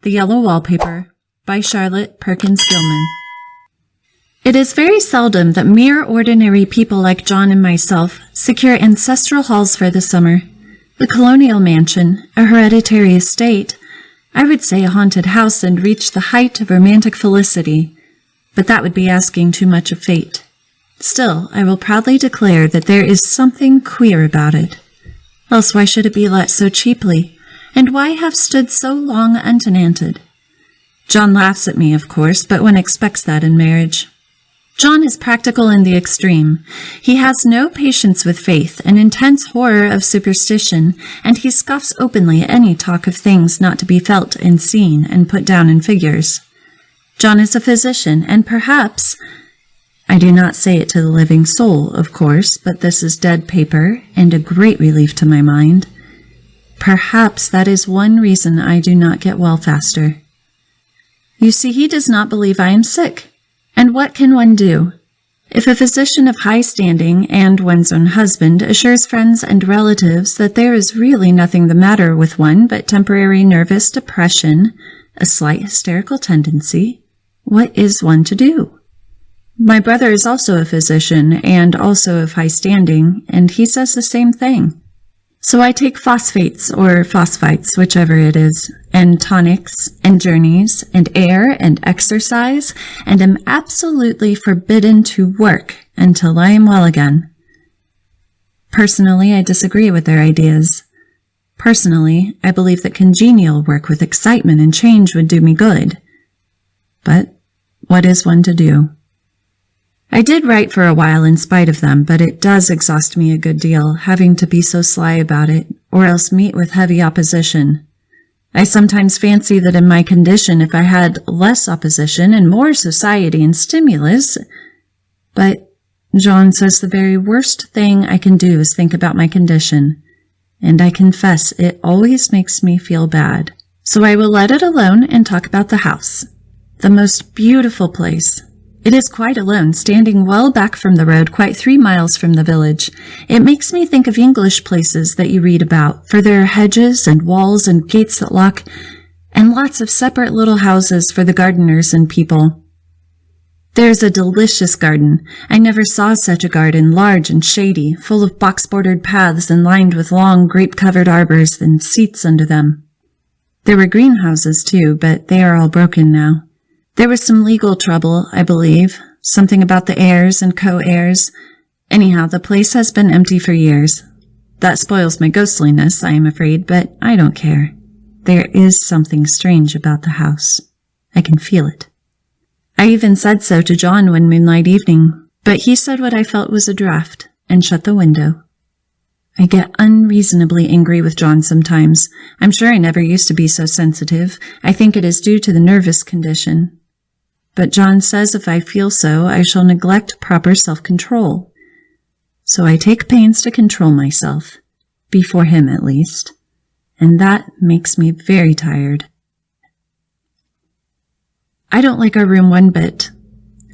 The Yellow Wallpaper by Charlotte Perkins Gilman. It is very seldom that mere ordinary people like John and myself secure ancestral halls for the summer. The colonial mansion, a hereditary estate, I would say a haunted house and reach the height of romantic felicity, but that would be asking too much of fate. Still, I will proudly declare that there is something queer about it. Else why should it be let so cheaply? And why have stood so long untenanted? John laughs at me, of course, but one expects that in marriage. John is practical in the extreme. He has no patience with faith, an intense horror of superstition, and he scoffs openly at any talk of things not to be felt and seen and put down in figures. John is a physician, and perhaps, I do not say it to the living soul, of course, but this is dead paper, and a great relief to my mind. Perhaps that is one reason I do not get well faster. You see, he does not believe I am sick. And what can one do? If a physician of high standing and one's own husband assures friends and relatives that there is really nothing the matter with one but temporary nervous depression, a slight hysterical tendency, what is one to do? My brother is also a physician and also of high standing, and he says the same thing. So I take phosphates or phosphites, whichever it is, and tonics and journeys and air and exercise, and am absolutely forbidden to work until I am well again. Personally, I disagree with their ideas. Personally, I believe that congenial work with excitement and change would do me good. But what is one to do? I did write for a while in spite of them, but it does exhaust me a good deal, having to be so sly about it, or else meet with heavy opposition. I sometimes fancy that in my condition, if I had less opposition and more society and stimulus, but John says the very worst thing I can do is think about my condition, and I confess it always makes me feel bad. So I will let it alone and talk about the house. The most beautiful place. It is quite alone, standing well back from the road, quite 3 miles from the village. It makes me think of English places that you read about, for there are hedges and walls and gates that lock, and lots of separate little houses for the gardeners and people. There is a delicious garden. I never saw such a garden, large and shady, full of box-bordered paths and lined with long grape-covered arbors and seats under them. There were greenhouses, too, but they are all broken now. There was some legal trouble, I believe, something about the heirs and co-heirs. Anyhow, the place has been empty for years. That spoils my ghostliness, I am afraid, but I don't care. There is something strange about the house. I can feel it. I even said so to John one moonlight evening, but he said what I felt was a draught and shut the window. I get unreasonably angry with John sometimes. I'm sure I never used to be so sensitive. I think it is due to the nervous condition. But John says if I feel so, I shall neglect proper self-control. So I take pains to control myself, before him at least, and that makes me very tired. I don't like our room one bit.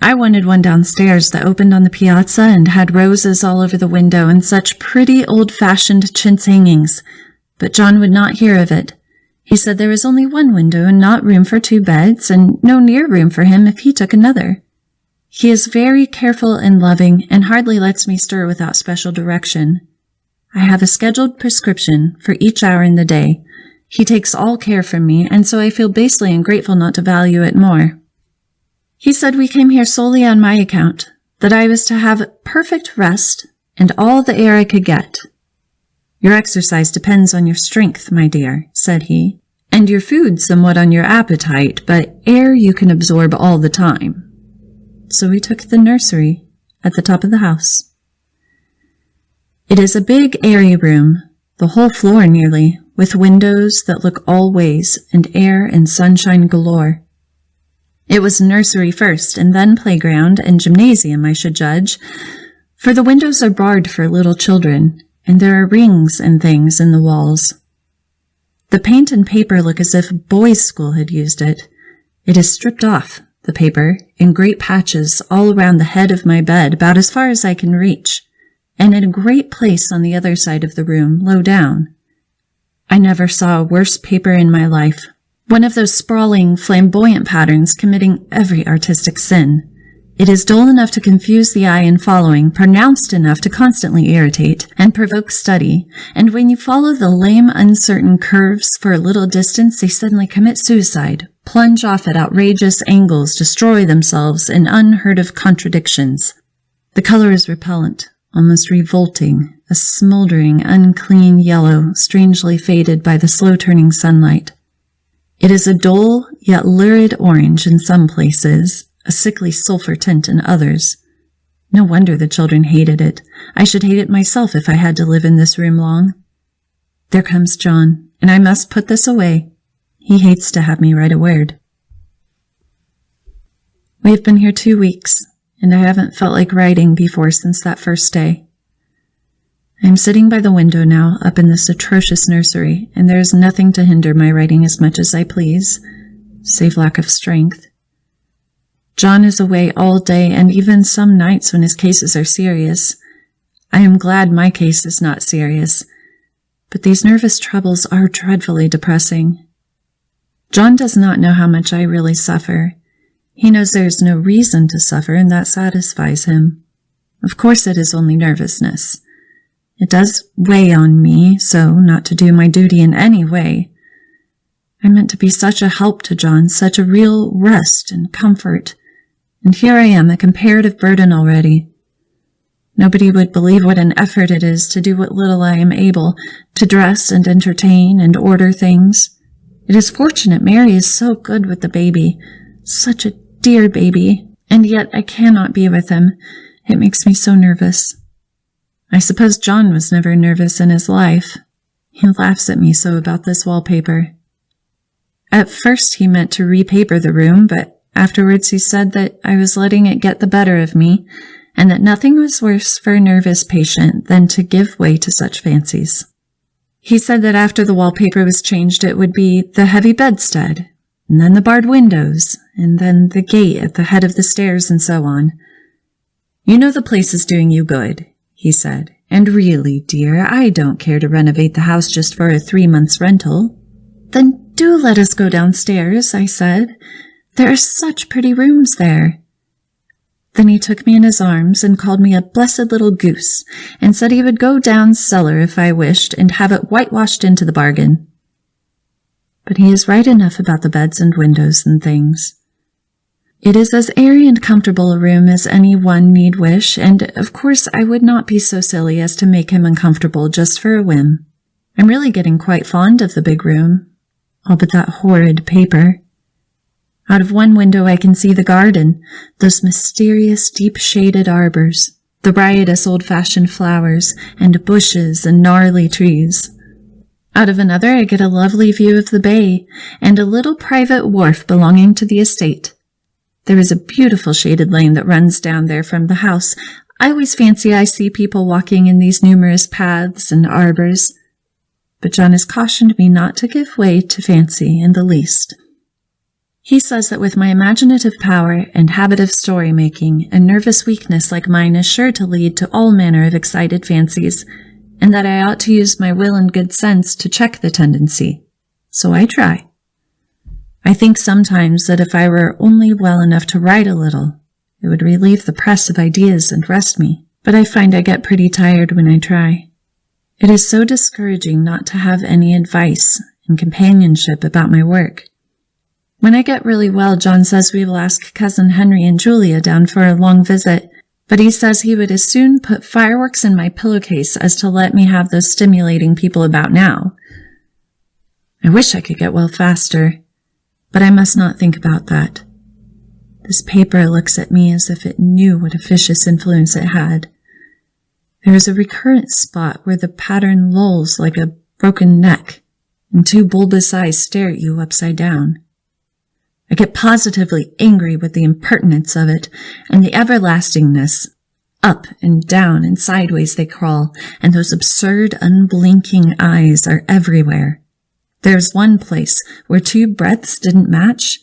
I wanted one downstairs that opened on the piazza and had roses all over the window and such pretty old-fashioned chintz hangings, but John would not hear of it. He said there was only one window and not room for 2 beds, and no near room for him if he took another. He is very careful and loving, and hardly lets me stir without special direction. I have a scheduled prescription for each hour in the day. He takes all care from me, and so I feel basely ungrateful not to value it more. He said we came here solely on my account, that I was to have perfect rest and all the air I could get. Your exercise depends on your strength, my dear, said he, and your food somewhat on your appetite, but air you can absorb all the time. So we took the nursery at the top of the house. It is a big, airy room, the whole floor nearly, with windows that look all ways, and air and sunshine galore. It was nursery first, and then playground and gymnasium, I should judge, for the windows are barred for little children, and there are rings and things in the walls. The paint and paper look as if a boys' school had used it. It is stripped off, the paper, in great patches all around the head of my bed, about as far as I can reach, and in a great place on the other side of the room, low down. I never saw a worse paper in my life, One of those sprawling, flamboyant patterns committing every artistic sin. It is dull enough to confuse the eye in following, pronounced enough to constantly irritate and provoke study, and when you follow the lame, uncertain curves for a little distance, they suddenly commit suicide, plunge off at outrageous angles, destroy themselves in unheard-of contradictions. The color is repellent, almost revolting, a smoldering, unclean yellow, strangely faded by the slow-turning sunlight. It is a dull, yet lurid orange in some places, a sickly sulphur tint in others. No wonder the children hated it. I should hate it myself if I had to live in this room long. There comes John, and I must put this away. He hates to have me write a word. We have been here 2 weeks, and I haven't felt like writing before since that first day. I am sitting by the window now, up in this atrocious nursery, and there is nothing to hinder my writing as much as I please, save lack of strength. John is away all day, and even some nights when his cases are serious. I am glad my case is not serious, but these nervous troubles are dreadfully depressing. John does not know how much I really suffer. He knows there is no reason to suffer, and that satisfies him. Of course it is only nervousness. It does weigh on me, so not to do my duty in any way. I meant to be such a help to John, such a real rest and comfort. And here I am, a comparative burden already. Nobody would believe what an effort it is to do what little I am able, to dress and entertain and order things. It is fortunate Mary is so good with the baby, such a dear baby, and yet I cannot be with him. It makes me so nervous. I suppose John was never nervous in his life. He laughs at me so about this wallpaper. At first he meant to repaper the room, but afterwards he said that I was letting it get the better of me, and that nothing was worse for a nervous patient than to give way to such fancies. He said that after the wallpaper was changed it would be the heavy bedstead, and then the barred windows, and then the gate at the head of the stairs, and so on. "You know the place is doing you good," he said, "and really, dear, I don't care to renovate the house just for a 3 months' rental." "Then do let us go downstairs," I said. "There are such pretty rooms there." Then he took me in his arms and called me a blessed little goose, and said he would go down cellar if I wished, and have it whitewashed into the bargain. But he is right enough about the beds and windows and things. It is as airy and comfortable a room as any one need wish, and of course I would not be so silly as to make him uncomfortable just for a whim. I'm really getting quite fond of the big room, all but that horrid paper. Out of one window I can see the garden, those mysterious deep-shaded arbors, the riotous old-fashioned flowers, and bushes and gnarly trees. Out of another I get a lovely view of the bay, and a little private wharf belonging to the estate. There is a beautiful shaded lane that runs down there from the house. I always fancy I see people walking in these numerous paths and arbors, but John has cautioned me not to give way to fancy in the least. He says that with my imaginative power and habit of story-making, a nervous weakness like mine is sure to lead to all manner of excited fancies, and that I ought to use my will and good sense to check the tendency. So I try. I think sometimes that if I were only well enough to write a little, it would relieve the press of ideas and rest me, but I find I get pretty tired when I try. It is so discouraging not to have any advice and companionship about my work. When I get really well, John says we will ask Cousin Henry and Julia down for a long visit, but he says he would as soon put fireworks in my pillowcase as to let me have those stimulating people about now. I wish I could get well faster, but I must not think about that. This paper looks at me as if it knew what a vicious influence it had. There is a recurrent spot where the pattern lolls like a broken neck, and 2 bulbous eyes stare at you upside down. I get positively angry with the impertinence of it, and the everlastingness. Up and down and sideways they crawl, and those absurd, unblinking eyes are everywhere. There's one place where 2 breadths didn't match,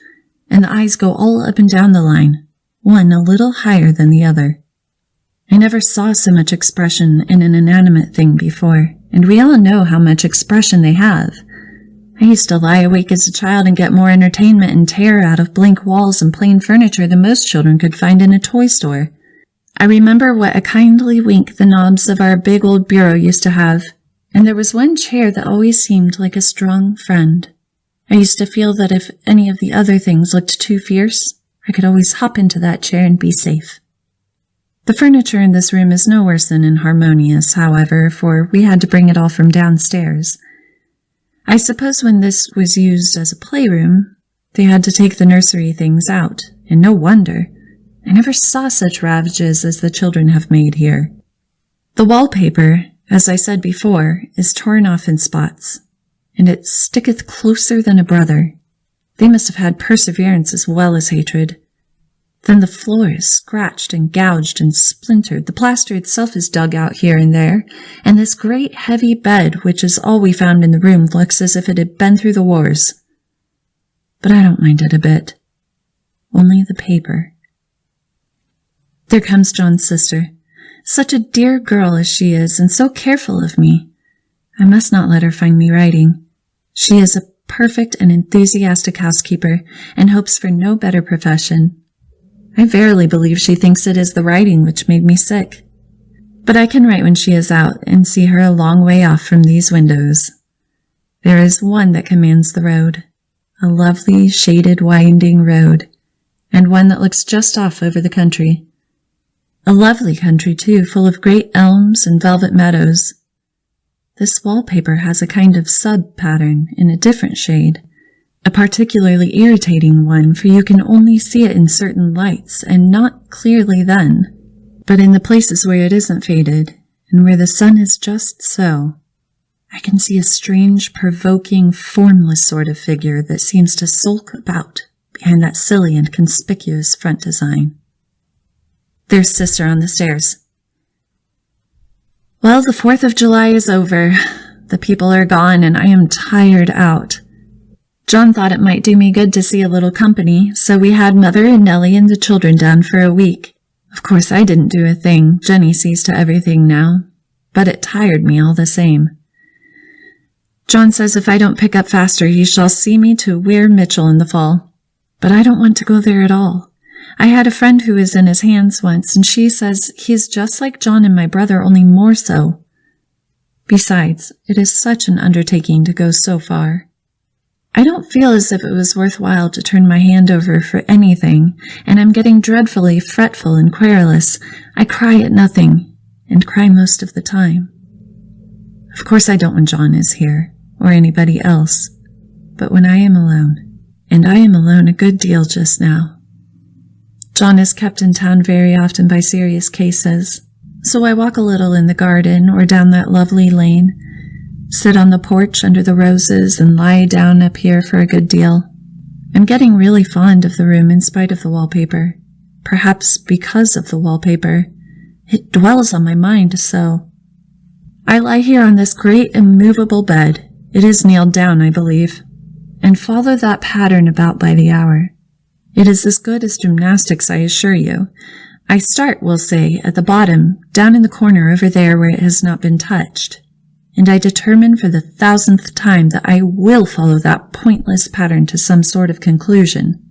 and the eyes go all up and down the line, one a little higher than the other. I never saw so much expression in an inanimate thing before, and we all know how much expression they have. I used to lie awake as a child and get more entertainment and terror out of blank walls and plain furniture than most children could find in a toy store. I remember what a kindly wink the knobs of our big old bureau used to have, and there was one chair that always seemed like a strong friend. I used to feel that if any of the other things looked too fierce, I could always hop into that chair and be safe. The furniture in this room is no worse than inharmonious, however, for we had to bring it all from downstairs. I suppose when this was used as a playroom, they had to take the nursery things out, and no wonder. I never saw such ravages as the children have made here. The wallpaper, as I said before, is torn off in spots, and it sticketh closer than a brother. They must have had perseverance as well as hatred. Then the floor is scratched and gouged and splintered. The plaster itself is dug out here and there, and this great heavy bed, which is all we found in the room, looks as if it had been through the wars. But I don't mind it a bit. Only the paper. There comes John's sister. Such a dear girl as she is, and so careful of me. I must not let her find me writing. She is a perfect and enthusiastic housekeeper, and hopes for no better profession. I verily believe she thinks it is the writing which made me sick. But I can write when she is out, and see her a long way off from these windows. There is one that commands the road, a lovely, shaded, winding road, and one that looks just off over the country. A lovely country, too, full of great elms and velvet meadows. This wallpaper has a kind of sub-pattern in a different shade, a particularly irritating one, for you can only see it in certain lights, and not clearly then, but in the places where it isn't faded, and where the sun is just so. I can see a strange, provoking, formless sort of figure that seems to sulk about behind that silly and conspicuous front design. There's Sister on the stairs. Well, the 4th of July is over. The people are gone, and I am tired out. John thought it might do me good to see a little company, so we had Mother and Nellie and the children down for a week. Of course, I didn't do a thing. Jenny sees to everything now, but it tired me all the same. John says if I don't pick up faster, he shall see me to Weir Mitchell in the fall. But I don't want to go there at all. I had a friend who was in his hands once, and she says he's just like John and my brother, only more so. Besides, it is such an undertaking to go so far. I don't feel as if it was worthwhile to turn my hand over for anything, and I'm getting dreadfully fretful and querulous. I cry at nothing, and cry most of the time. Of course I don't when John is here, or anybody else, but when I am alone, and I am alone a good deal just now. John is kept in town very often by serious cases, so I walk a little in the garden or down that lovely lane, sit on the porch under the roses, and lie down up here for a good deal. I'm getting really fond of the room in spite of the wallpaper. Perhaps because of the wallpaper. It dwells on my mind so. I lie here on this great immovable bed. It is nailed down, I believe, and follow that pattern about by the hour. It is as good as gymnastics, I assure you. I start, we'll say, at the bottom, down in the corner over there where it has not been touched. And I determine for the 1000th time that I will follow that pointless pattern to some sort of conclusion.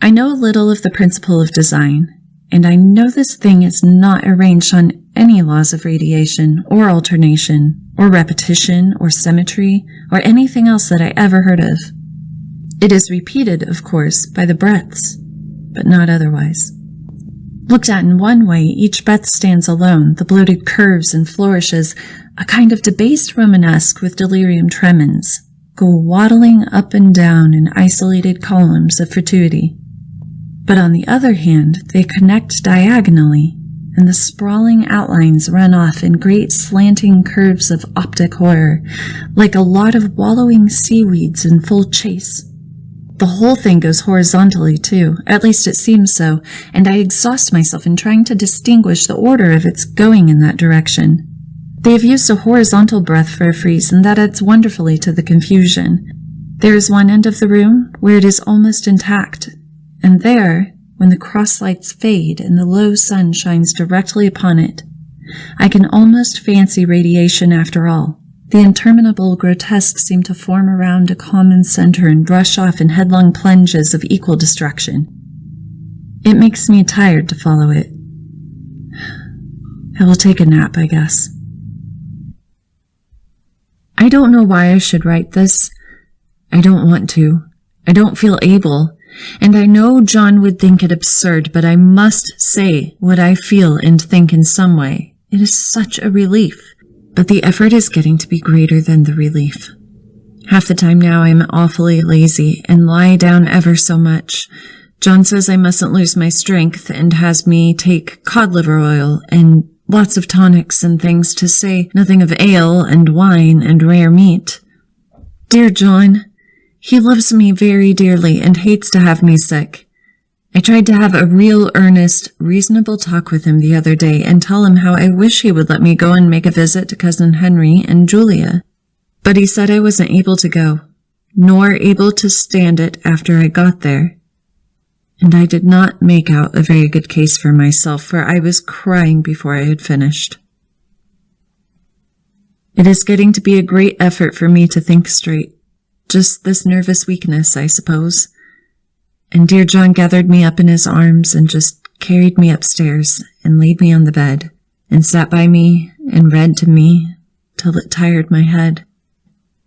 I know a little of the principle of design, and I know this thing is not arranged on any laws of radiation, or alternation, or repetition, or symmetry, or anything else that I ever heard of. It is repeated, of course, by the breaths, but not otherwise. Looked at in one way, each breath stands alone, the bloated curves and flourishes, a kind of debased Romanesque with delirium tremens, go waddling up and down in isolated columns of fatuity. But on the other hand, they connect diagonally, and the sprawling outlines run off in great slanting curves of optic horror, like a lot of wallowing seaweeds in full chase. The whole thing goes horizontally, too, at least it seems so, and I exhaust myself in trying to distinguish the order of its going in that direction. They have used a horizontal breath for a frieze, and that adds wonderfully to the confusion. There is one end of the room where it is almost intact, and there, when the cross lights fade and the low sun shines directly upon it, I can almost fancy radiation after all, The interminable grotesque seemed to form around a common center and rush off in headlong plunges of equal destruction. It makes me tired to follow it. I will take a nap, I guess. I don't know why I should write this. I don't want to. I don't feel able. And I know John would think it absurd, but I must say what I feel and think in some way. It is such a relief. But the effort is getting to be greater than the relief. Half the time now I'm awfully lazy and lie down ever so much. John says I mustn't lose my strength and has me take cod liver oil and lots of tonics and things, to say nothing of ale and wine and rare meat. Dear John, he loves me very dearly and hates to have me sick. I tried to have a real, earnest, reasonable talk with him the other day and tell him how I wish he would let me go and make a visit to Cousin Henry and Julia. But he said I wasn't able to go, nor able to stand it after I got there. And I did not make out a very good case for myself, for I was crying before I had finished. It is getting to be a great effort for me to think straight. Just this nervous weakness, I suppose. And dear John gathered me up in his arms and just carried me upstairs and laid me on the bed and sat by me and read to me till it tired my head.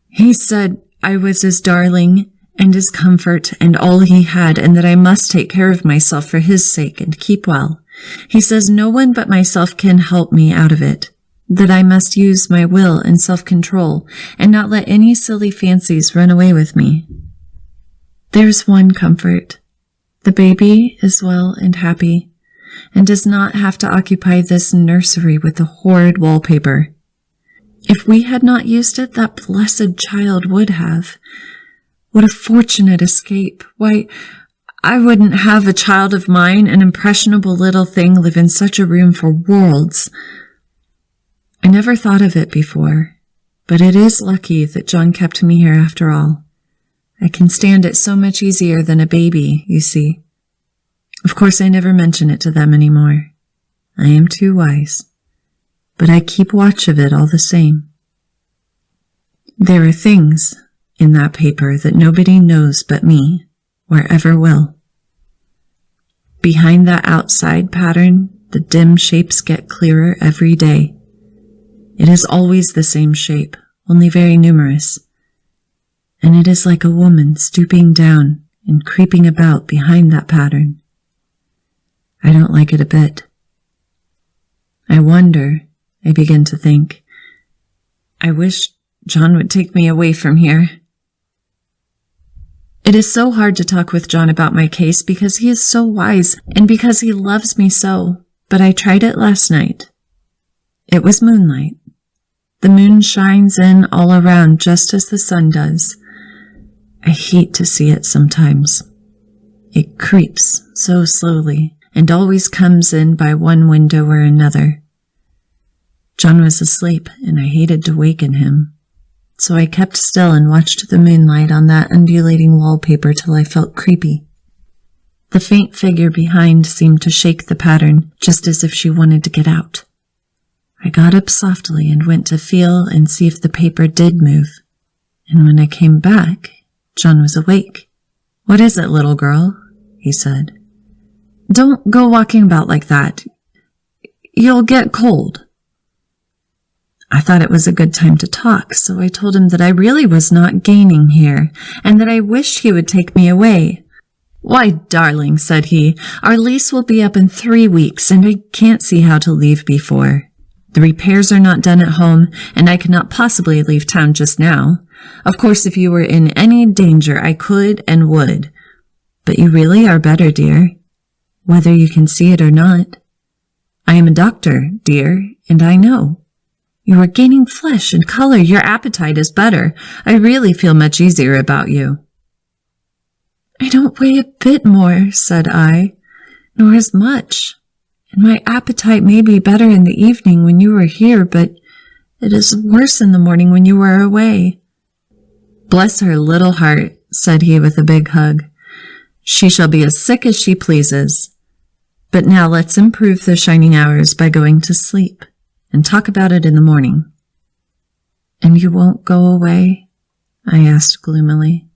He said I was his darling and his comfort and all he had, and that I must take care of myself for his sake and keep well. He says no one but myself can help me out of it, that I must use my will and self-control and not let any silly fancies run away with me. There's one comfort. The baby is well and happy, and does not have to occupy this nursery with the horrid wallpaper. If we had not used it, that blessed child would have. What a fortunate escape. Why, I wouldn't have a child of mine, an impressionable little thing, live in such a room for worlds. I never thought of it before, but it is lucky that John kept me here after all. I can stand it so much easier than a baby, you see. Of course, I never mention it to them anymore. I am too wise. But I keep watch of it all the same. There are things in that paper that nobody knows but me, or ever will. Behind that outside pattern, the dim shapes get clearer every day. It is always the same shape, only very numerous. And it is like a woman stooping down and creeping about behind that pattern. I don't like it a bit. I wonder, I begin to think, I wish John would take me away from here. It is so hard to talk with John about my case because he is so wise and because he loves me so, but I tried it last night. It was moonlight. The moon shines in all around just as the sun does. I hate to see it sometimes. It creeps so slowly and always comes in by one window or another. John was asleep, and I hated to waken him, so I kept still and watched the moonlight on that undulating wallpaper till I felt creepy. The faint figure behind seemed to shake the pattern, just as if she wanted to get out. I got up softly and went to feel and see if the paper did move, and when I came back, John was awake. "What is it, little girl?" he said. "Don't go walking about like that. You'll get cold." I thought it was a good time to talk, so I told him that I really was not gaining here, and that I wished he would take me away. "Why, darling," said he, "our lease will be up in 3 weeks, and I can't see how to leave before. The repairs are not done at home, and I cannot possibly leave town just now. Of course, if you were in any danger, I could and would. But you really are better, dear, whether you can see it or not. I am a doctor, dear, and I know. You are gaining flesh and color. Your appetite is better. I really feel much easier about you." "I don't weigh a bit more," said I, "nor as much. And my appetite may be better in the evening when you are here, but it is worse in the morning when you are away." "Bless her little heart," said he with a big hug. "She shall be as sick as she pleases. But now let's improve the shining hours by going to sleep, and talk about it in the morning." And you won't go away? I asked gloomily.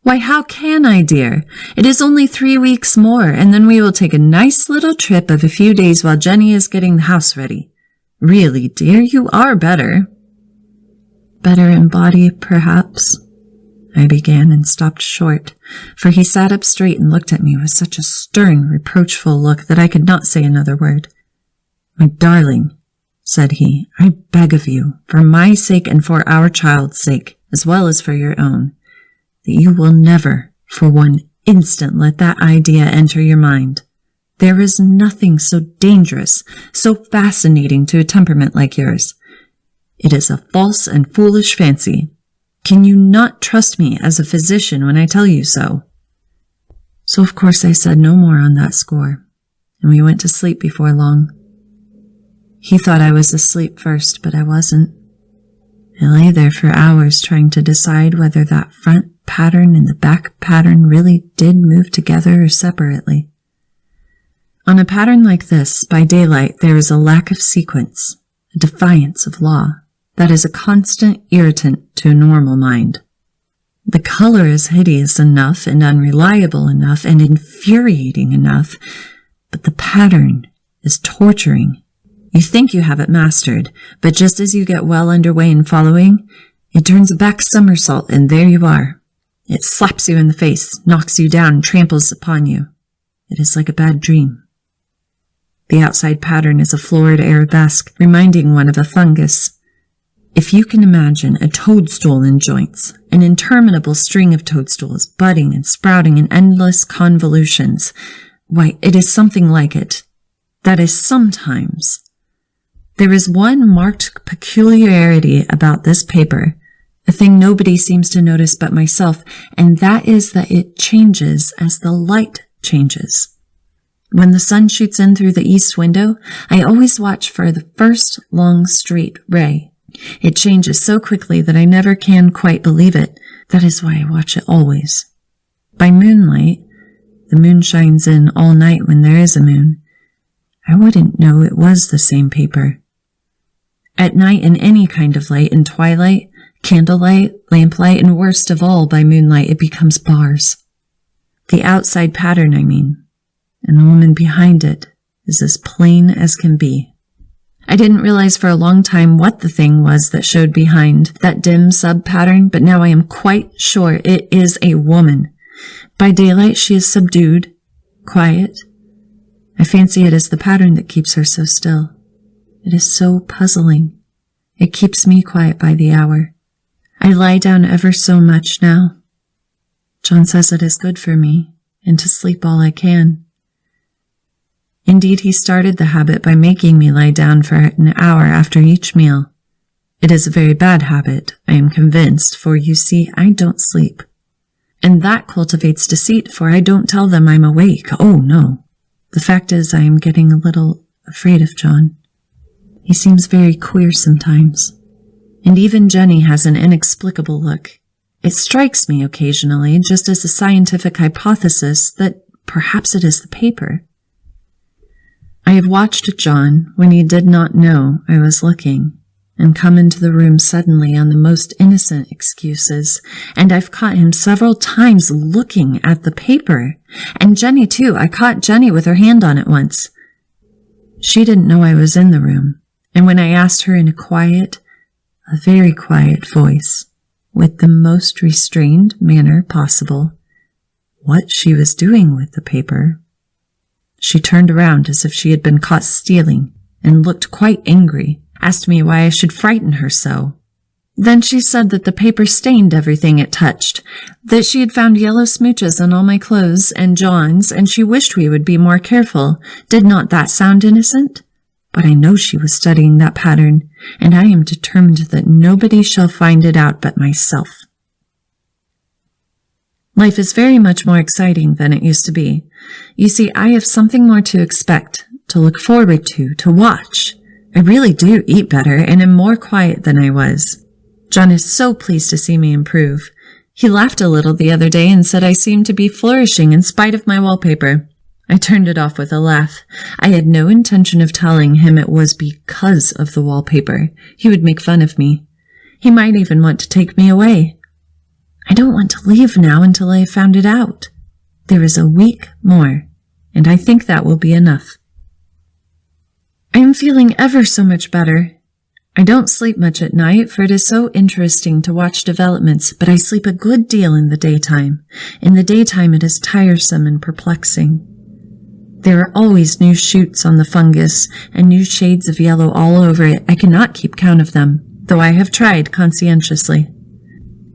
Why, how can I, dear? It is only 3 weeks more, and then we will take a nice little trip of a few days while Jenny is getting the house ready. Really, dear, you are better. Better in body, perhaps, I began and stopped short, for he sat up straight and looked at me with such a stern, reproachful look that I could not say another word. My darling, said he, I beg of you, for my sake and for our child's sake, as well as for your own, that you will never, for 1 instant, let that idea enter your mind. There is nothing so dangerous, so fascinating to a temperament like yours. It is a false and foolish fancy. Can you not trust me as a physician when I tell you so? So of course I said no more on that score, and we went to sleep before long. He thought I was asleep first, but I wasn't. I lay there for hours trying to decide whether that front pattern and the back pattern really did move together or separately. On a pattern like this, by daylight, there is a lack of sequence, a defiance of law, that is a constant irritant to a normal mind. The color is hideous enough and unreliable enough and infuriating enough, but the pattern is torturing. You think you have it mastered, but just as you get well underway in following, it turns a back somersault and there you are. It slaps you in the face, knocks you down, and tramples upon you. It is like a bad dream. The outside pattern is a florid arabesque, reminding one of a fungus. If you can imagine a toadstool in joints, an interminable string of toadstools, budding and sprouting in endless convolutions, why, it is something like it. That is sometimes. There is one marked peculiarity about this paper, a thing nobody seems to notice but myself, and that is that it changes as the light changes. When the sun shoots in through the east window, I always watch for the first long straight ray. It changes so quickly that I never can quite believe it. That is why I watch it always. By moonlight, the moon shines in all night when there is a moon, I wouldn't know it was the same paper. At night, in any kind of light, in twilight, candlelight, lamplight, and worst of all, by moonlight, it becomes bars. The outside pattern, I mean, and the woman behind it is as plain as can be. I didn't realize for a long time what the thing was that showed behind that dim sub-pattern, but now I am quite sure it is a woman. By daylight, she is subdued, quiet. I fancy it is the pattern that keeps her so still. It is so puzzling. It keeps me quiet by the hour. I lie down ever so much now. John says it is good for me, and to sleep all I can. Indeed, he started the habit by making me lie down for an hour after each meal. It is a very bad habit, I am convinced, for you see, I don't sleep. And that cultivates deceit, for I don't tell them I'm awake. Oh, no. The fact is, I am getting a little afraid of John. He seems very queer sometimes. And even Jenny has an inexplicable look. It strikes me occasionally, just as a scientific hypothesis, that perhaps it is the paper. I have watched John when he did not know I was looking, and come into the room suddenly on the most innocent excuses, and I've caught him several times looking at the paper. And Jenny, too. I caught Jenny with her hand on it once. She didn't know I was in the room, and when I asked her in a very quiet voice, with the most restrained manner possible, what she was doing with the paper, she turned around as if she had been caught stealing, and looked quite angry, asked me why I should frighten her so. Then she said that the paper stained everything it touched, that she had found yellow smooches on all my clothes and John's, and she wished we would be more careful. Did not that sound innocent? But I know she was studying that pattern, and I am determined that nobody shall find it out but myself. Life is very much more exciting than it used to be. You see, I have something more to expect, to look forward to watch. I really do eat better and am more quiet than I was. John is so pleased to see me improve. He laughed a little the other day and said I seemed to be flourishing in spite of my wallpaper. I turned it off with a laugh. I had no intention of telling him it was because of the wallpaper. He would make fun of me. He might even want to take me away. I don't want to leave now until I have found it out. There is a week more, and I think that will be enough. I am feeling ever so much better. I don't sleep much at night, for it is so interesting to watch developments, but I sleep a good deal in the daytime. In the daytime it is tiresome and perplexing. There are always new shoots on the fungus, and new shades of yellow all over it. I cannot keep count of them, though I have tried conscientiously.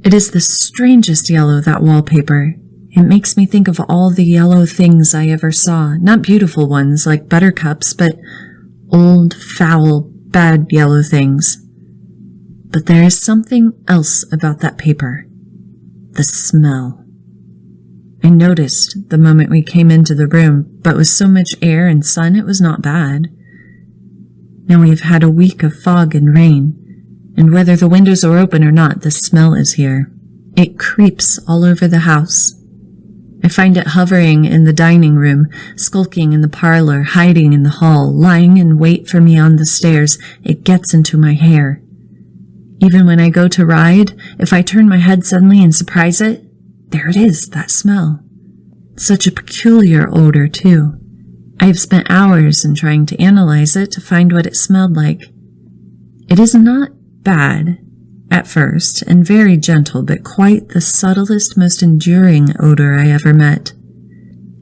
It is the strangest yellow, that wallpaper. It makes me think of all the yellow things I ever saw, not beautiful ones like buttercups, but old, foul, bad yellow things. But there is something else about that paper. The smell. I noticed the moment we came into the room, but with so much air and sun it was not bad. Now we have had a week of fog and rain, and whether the windows are open or not, the smell is here. It creeps all over the house. I find it hovering in the dining room, skulking in the parlor, hiding in the hall, lying in wait for me on the stairs. It gets into my hair. Even when I go to ride, if I turn my head suddenly and surprise it, there it is, that smell. Such a peculiar odor, too. I have spent hours in trying to analyze it to find what it smelled like. It is not bad at first, and very gentle, but quite the subtlest, most enduring odor I ever met.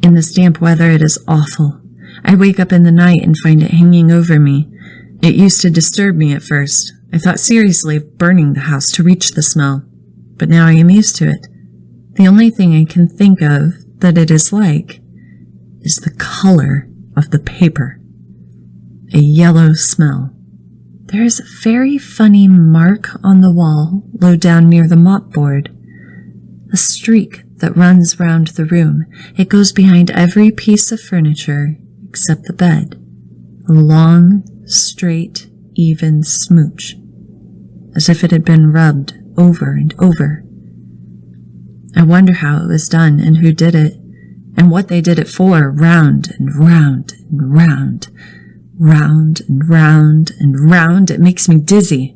In this damp weather, it is awful. I wake up in the night and find it hanging over me. It used to disturb me at first. I thought seriously of burning the house to reach the smell, but now I am used to it. The only thing I can think of that it is like is the color of the paper. A yellow smell. There is a very funny mark on the wall low down near the mopboard. A streak that runs round the room. It goes behind every piece of furniture except the bed. A long, straight, even smooch, as if it had been rubbed over and over. I wonder how it was done and who did it, and what they did it for, round and round and round. Round and round and round. It makes me dizzy.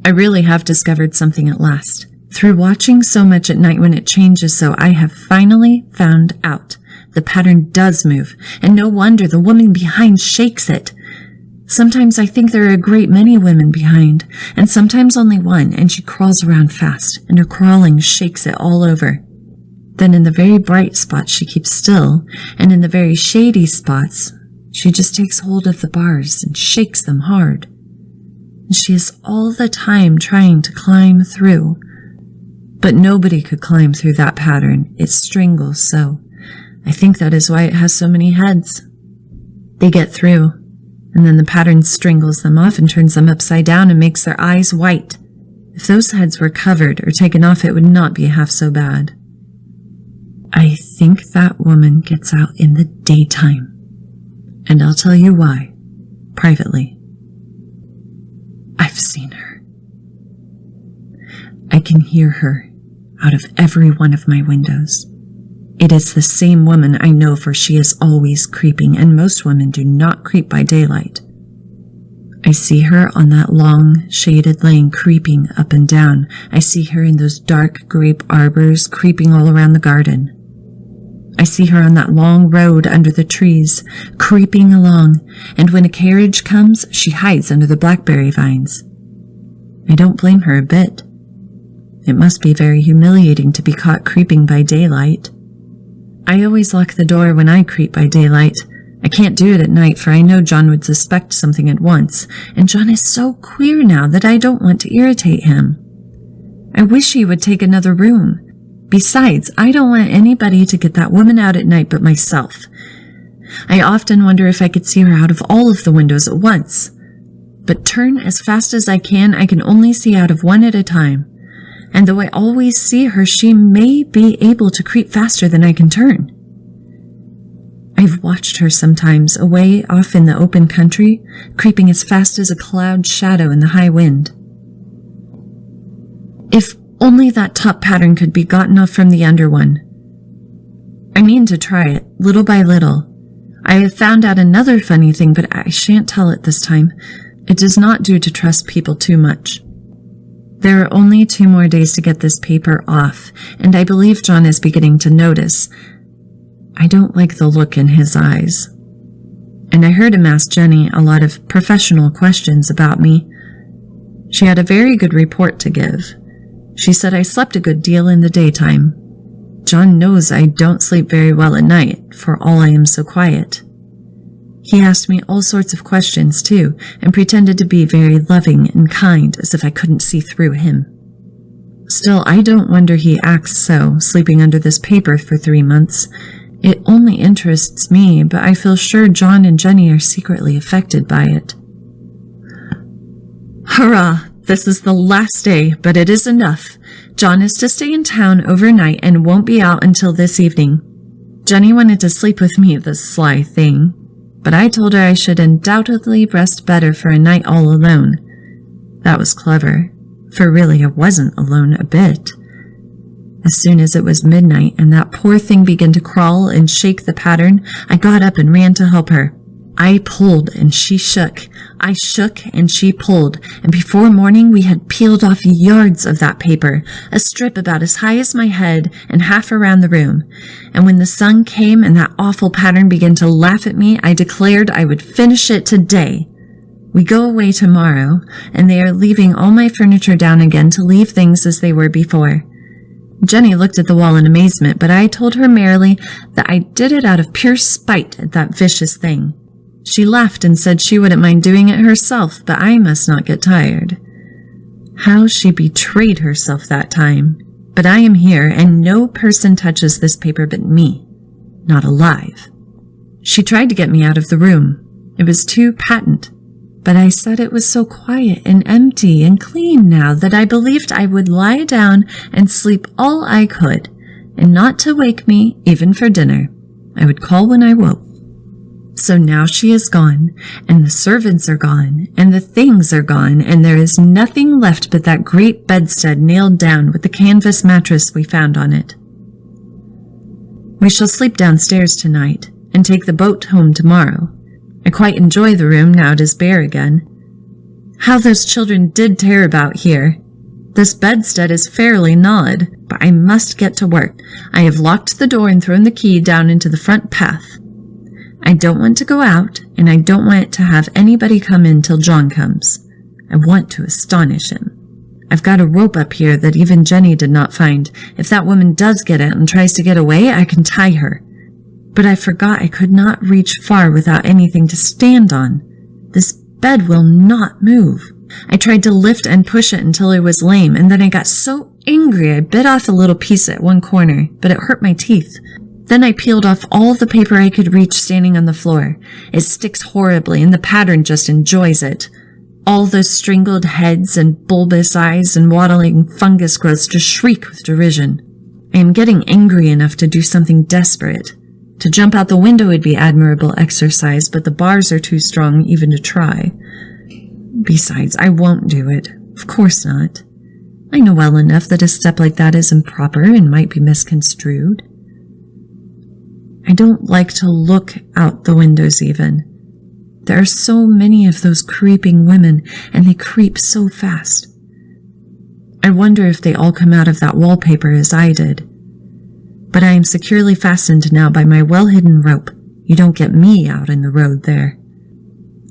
I really have discovered something at last. Through watching so much at night when it changes so, I have finally found out. The pattern does move, and no wonder the woman behind shakes it. Sometimes I think there are a great many women behind, and sometimes only one, and she crawls around fast, and her crawling shakes it all over. Then in the very bright spots she keeps still, and in the very shady spots she just takes hold of the bars and shakes them hard. And she is all the time trying to climb through. But nobody could climb through that pattern. It strangles so. I think that is why it has so many heads. They get through, and then the pattern strangles them off and turns them upside down and makes their eyes white. If those heads were covered or taken off, it would not be half so bad. I think that woman gets out in the daytime. And I'll tell you why, privately. I've seen her. I can hear her out of every one of my windows. It is the same woman I know, for she is always creeping, and most women do not creep by daylight. I see her on that long, shaded lane creeping up and down. I see her in those dark grape arbors creeping all around the garden. I see her on that long road under the trees, creeping along, and when a carriage comes, she hides under the blackberry vines. I don't blame her a bit. It must be very humiliating to be caught creeping by daylight. I always lock the door when I creep by daylight. I can't do it at night, for I know John would suspect something at once, and John is so queer now that I don't want to irritate him. I wish he would take another room. Besides, I don't want anybody to get that woman out at night but myself. I often wonder if I could see her out of all of the windows at once. But turn as fast as I can only see out of one at a time. And though I always see her, she may be able to creep faster than I can turn. I've watched her sometimes, away off in the open country, creeping as fast as a cloud shadow in the high wind. If only that top pattern could be gotten off from the under one. I mean to try it, little by little. I have found out another funny thing, but I shan't tell it this time. It does not do to trust people too much. There are only 2 more days to get this paper off, and I believe John is beginning to notice. I don't like the look in his eyes. And I heard him ask Jenny a lot of professional questions about me. She had a very good report to give. She said I slept a good deal in the daytime. John knows I don't sleep very well at night, for all I am so quiet. He asked me all sorts of questions, too, and pretended to be very loving and kind, as if I couldn't see through him. Still, I don't wonder he acts so, sleeping under this paper for 3 months. It only interests me, but I feel sure John and Jenny are secretly affected by it. Hurrah! This is the last day, but it is enough. John is to stay in town overnight and won't be out until this evening. Jenny wanted to sleep with me, the sly thing, but I told her I should undoubtedly rest better for a night all alone. That was clever, for really I wasn't alone a bit. As soon as it was midnight and that poor thing began to crawl and shake the pattern, I got up and ran to help her. I pulled and she shook. I shook and she pulled, and before morning we had peeled off yards of that paper, a strip about as high as my head and half around the room. And when the sun came and that awful pattern began to laugh at me, I declared I would finish it today. We go away tomorrow, and they are leaving all my furniture down again to leave things as they were before. Jenny looked at the wall in amazement, but I told her merrily that I did it out of pure spite at that vicious thing. She laughed and said she wouldn't mind doing it herself, but I must not get tired. How she betrayed herself that time. But I am here, and no person touches this paper but me. Not alive. She tried to get me out of the room. It was too patent. But I said it was so quiet and empty and clean now that I believed I would lie down and sleep all I could, and not to wake me even for dinner. I would call when I woke. So now she is gone, and the servants are gone, and the things are gone, and there is nothing left but that great bedstead nailed down with the canvas mattress we found on it. We shall sleep downstairs tonight, and take the boat home tomorrow. I quite enjoy the room now it is bare again. How those children did tear about here! This bedstead is fairly gnawed, but I must get to work. I have locked the door and thrown the key down into the front path. I don't want to go out, and I don't want to have anybody come in till John comes. I want to astonish him. I've got a rope up here that even Jenny did not find. If that woman does get it and tries to get away, I can tie her. But I forgot I could not reach far without anything to stand on. This bed will not move. I tried to lift and push it until it was lame, and then I got so angry I bit off a little piece at one corner, but it hurt my teeth. Then I peeled off all the paper I could reach standing on the floor. It sticks horribly, and the pattern just enjoys it. All those strangled heads and bulbous eyes and waddling fungus growths just shriek with derision. I am getting angry enough to do something desperate. To jump out the window would be admirable exercise, but the bars are too strong even to try. Besides, I won't do it. Of course not. I know well enough that a step like that is improper and might be misconstrued. I don't like to look out the windows even. There are so many of those creeping women, and they creep so fast. I wonder if they all come out of that wallpaper as I did. But I am securely fastened now by my well-hidden rope. You don't get me out in the road there.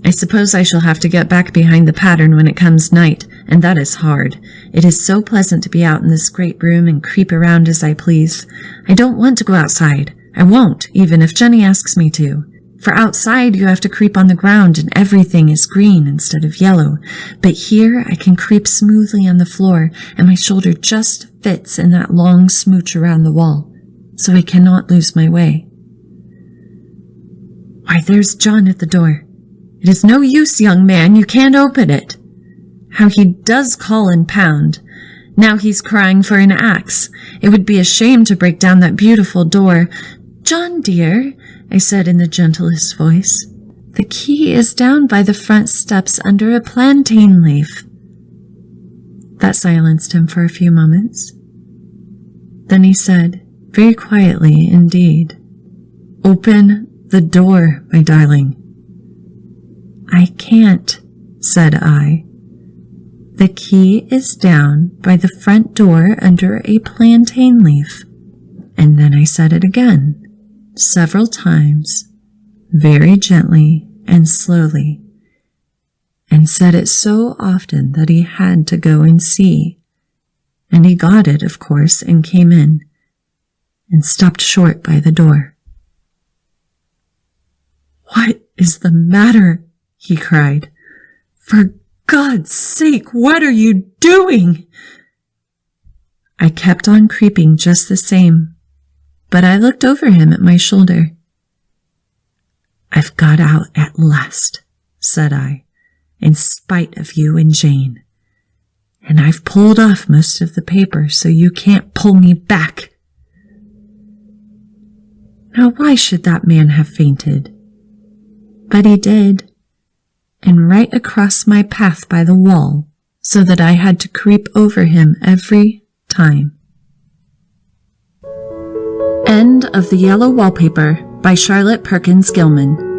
I suppose I shall have to get back behind the pattern when it comes night, and that is hard. It is so pleasant to be out in this great room and creep around as I please. I don't want to go outside. I won't, even if Jenny asks me to. For outside you have to creep on the ground and everything is green instead of yellow. But here I can creep smoothly on the floor, and my shoulder just fits in that long smooch around the wall, so I cannot lose my way. Why, there's John at the door. It is no use, young man, you can't open it. How he does call and pound. Now he's crying for an axe. It would be a shame to break down that beautiful door. John, dear, I said in the gentlest voice, the key is down by the front steps under a plantain leaf. That silenced him for a few moments. Then he said, very quietly indeed, open the door, my darling. I can't, said I. The key is down by the front door under a plantain leaf. And then I said it again, several times, very gently and slowly, and said it so often that he had to go and see. And he got it, of course, and came in, and stopped short by the door. "What is the matter?" he cried. "For God's sake, what are you doing?" I kept on creeping just the same, but I looked over him at my shoulder. "I've got out at last," said I, "in spite of you and Jane. And I've pulled off most of the paper, so you can't pull me back." Now why should that man have fainted? But he did, and right across my path by the wall, so that I had to creep over him every time. End of The Yellow Wallpaper by Charlotte Perkins Gilman.